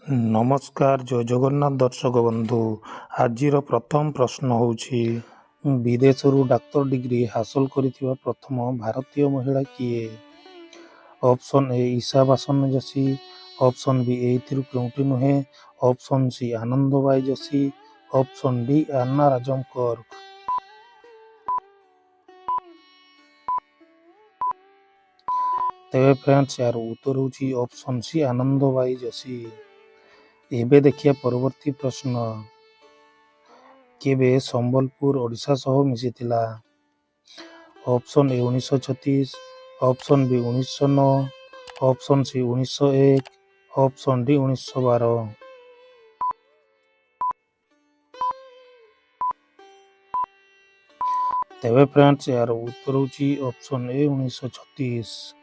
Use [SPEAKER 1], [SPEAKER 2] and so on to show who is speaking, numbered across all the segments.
[SPEAKER 1] ନମସ୍କାର, ଜୟ ଜଗନ୍ନାଥ ଦର୍ଶକ ବନ୍ଧୁ। ଆଜିର ପ୍ରଥମ ପ୍ରଶ୍ନ ହେଉଛି, ବିଦେଶରୁ ଡାକ୍ତର ଡିଗ୍ରୀ ହାସଲ କରିଥିବା ପ୍ରଥମ ଭାରତୀୟ ମହିଳା କିଏ? ଅପସନ୍ ଏ ଇଶା ବାସନ ଯୋଶୀ, ଅପସନ୍ ବି ଏଇଥିରୁ କେଉଁଟି ନୁହେଁ, option C Anandibai Joshi, option D Anna Rajamkar. ତେବେ ଫ୍ରେଣ୍ଡସ୍, ଏହାର ଉତ୍ତର ହେଉଛି ଅପସନ୍ ସି ଆନନ୍ଦବାଇ ଯୋଶୀ। ଏବେ ଦେଖିବା ପରବର୍ତ୍ତୀ ପ୍ରଶ୍ନ। କେବେ ସମ୍ବଲପୁର ଓଡ଼ିଶା ସହ ମିଶିଥିଲା? Option A 1936, option B 1909, option C 1901, option D 1912। ତେବେ ଫ୍ରେଣ୍ଡସ୍, ଏହାର ଉତ୍ତର ହେଉଛି ଅପସନ୍ ଏ 1936।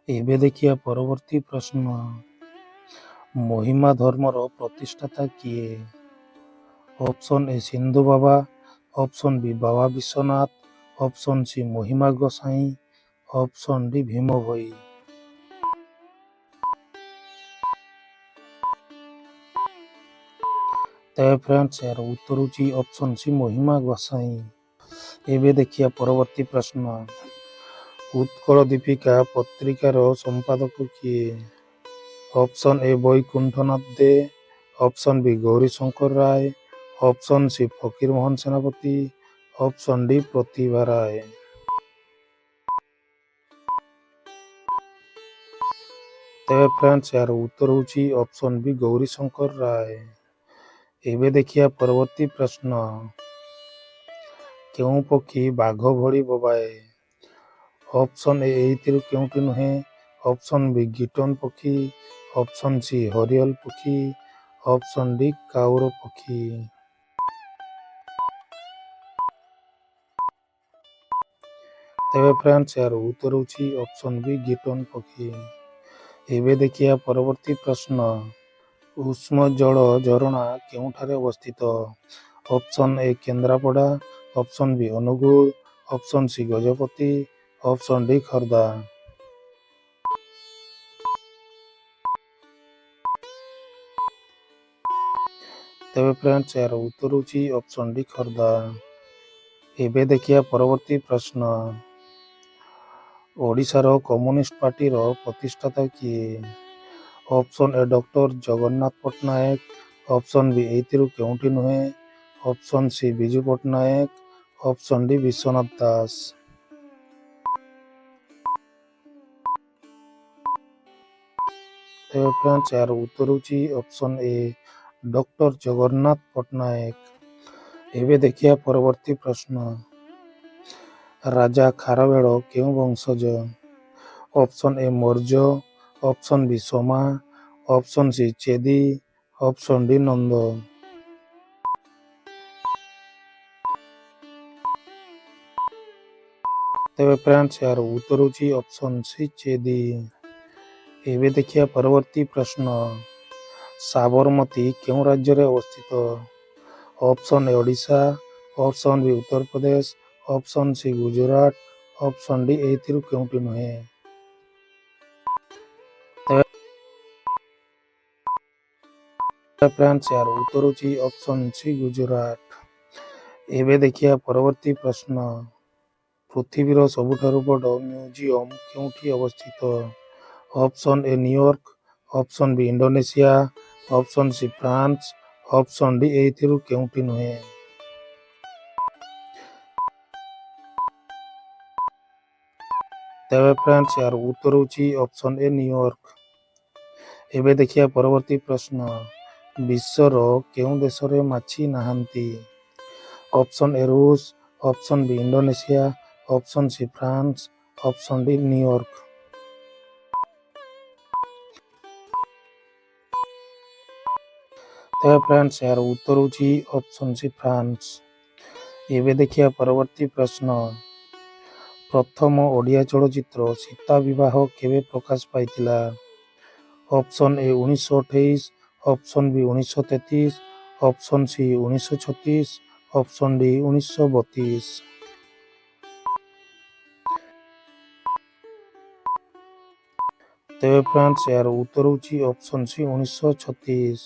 [SPEAKER 1] ଏବେ ଦେଖିବା ପରବର୍ତ୍ତୀ ପ୍ରଶ୍ନ। ମହିମା ଧର୍ମର ପ୍ରତିଷ୍ଠାତା କିଏ? ଅପସନ୍ ଏ ସିନ୍ଧୁ ବାବା, ଅପସନ୍ ବି ବାବା ବିଶ୍ୱନାଥ, ଅପସନ୍ ସି ମହିମା ଗୋସାଇଁ, ଅପସନ୍ ଡି ଭୀମ ଭୋଇ। ତେବେ ଫ୍ରେଣ୍ଡସ୍, ଏହାର ଉତ୍ତର ହେଉଛି ଅପସନ୍ ସି ମହିମା ଗୋସାଇଁ। ଏବେ ଦେଖିବା ପରବର୍ତ୍ତୀ ପ୍ରଶ୍ନ। ଉତ୍କଳ ଦୀପିକା ପତ୍ରିକାର ସମ୍ପାଦକ କିଏ? Option A Baikunthanath De, option B Gourishankar Ray, option C Fakir Mohan Senapati, option D Pratibha Ray. ତେବେ ଫ୍ରେଣ୍ଡସ୍, ଏହାର ଉତ୍ତର ହେଉଛି ଅପସନ୍ ବି ଗୌରୀଶଙ୍କର ରାୟ। ଏବେ ଦେଖିବା ପରବର୍ତ୍ତୀ ପ୍ରଶ୍ନ। କେଉଁ ପକ୍ଷୀ ବାଘ ଭଳି ବୋବାଏ? ଅପସନ୍ ଏ ଏଇଥିରୁ କେଉଁଟି ନୁହେଁ, ଅପସନ୍ ବି ଗିଟନ ପକ୍ଷୀ, ଅପସନ୍ ସି ହରିୟଲ ପକ୍ଷୀ, ଅପସନ୍ ଡି କାଉର ପକ୍ଷୀ। ତେବେ ଫ୍ରେଣ୍ଡସ୍, ଏହାର ଉତ୍ତର ହେଉଛି ଅପସନ୍ ବି ଗିଟନ ପକ୍ଷୀ। ଏବେ ଦେଖିବା ପରବର୍ତ୍ତୀ ପ୍ରଶ୍ନ। ଉଷ୍ମ ଜଳ ଝରଣା କେଉଁଠାରେ ଅବସ୍ଥିତ? Option A Kendrapara, option B Angul, option C Gajapati, option D Khordha. ତେବେ ଫ୍ରେଣ୍ଡସ୍, ଏହାର ଉତ୍ତର ହେଉଛି ଅପସନ୍ ଡି ଖୋର୍ଦ୍ଧା। ଏବେ ଦେଖିବା ପରବର୍ତ୍ତୀ ପ୍ରଶ୍ନ। ଓଡ଼ିଶାର କମ୍ୟୁନିଷ୍ଟ ପାର୍ଟିର ପ୍ରତିଷ୍ଠାତା କିଏ? Option A doctor Jagannath Patnaik, option B ଏଇଥିରୁ କେଉଁଟି ନୁହେଁ, option C Biju Patnaik, option D Biswanath Das. ତେବେ ଫ୍ରେଣ୍ଡସ୍, ଏହାର ଉତ୍ତର ହେଉଛି option A doctor Jagannath Patnaik. ଏବେ ଦେଖିବା ପରବର୍ତ୍ତୀ ପ୍ରଶ୍ନ। ରାଜା ଖାରବେଳ କେଉଁ ବଂଶଜ? Option A Maurya, option B Soma, option C Chedi, option D Nanda. ତେବେ ଫ୍ରେଣ୍ଡସ୍, ଏହାର ଉତ୍ତର ହେଉଛି ଅପସନ୍ ସି ଚେଦି। ଏବେ ଦେଖିବା ପରବର୍ତ୍ତୀ ପ୍ରଶ୍ନ। ସାବରମତୀ କେଉଁ ରାଜ୍ୟରେ ଅବସ୍ଥିତ? Option A Odisha, option B Uttar Pradesh, option C Gujarat, option D ଏଇଥିରୁ କେଉଁଟି ନୁହେଁ। ଫ୍ରେଣ୍ଡସ୍, ଏହାର ଉତ୍ତର ହେଉଛି ଅପସନ୍ ସି ଗୁଜୁରାଟ। ଏବେ ଦେଖିବା ପରବର୍ତ୍ତୀ ପ୍ରଶ୍ନ। ପୃଥିବୀର ସବୁଠାରୁ ବଡ଼ ମ୍ୟୁଜିୟମ କେଉଁଠି ଅବସ୍ଥିତ? Option A New York, option B Indonesia, option C France, option D ଏଇଥିରୁ କେଉଁଟି ନୁହେଁ। ତେବେ ଫ୍ରେଣ୍ଡସ୍, ଏହାର ଉତ୍ତର ହେଉଛି ଅପସନ୍ ଏ ନ୍ୟୁୟର୍କ। ଏବେ ଦେଖିବା ପରବର୍ତ୍ତୀ ପ୍ରଶ୍ନ। ବିଶ୍ୱର କେଉଁ ଦେଶରେ ମାଛି ନାହାନ୍ତି? ଅପସନ୍ ଏ ରୁଷ, option B Indonesia, option C France, option D New York. ତେବେ ଫ୍ରେଣ୍ଡସ୍, ଏହାର ଉତ୍ତର ହେଉଛି ଅପସନ୍ ସି ଫ୍ରାନ୍ସ। ଏବେ ଦେଖିବା ପରବର୍ତ୍ତୀ ପ୍ରଶ୍ନ। ପ୍ରଥମ ଓଡ଼ିଆ ଚଳଚ୍ଚିତ୍ର ସୀତା ବିବାହ କେବେ ପ୍ରକାଶ ପାଇଥିଲା? Option A 1928, option B 1933, option C 1936, option D 1932। ତେବେ ଫ୍ରେଣ୍ଡସ୍ ଏହାର ଉତ୍ତର ହେଉଛି ଅପସନ୍ ସି 1936।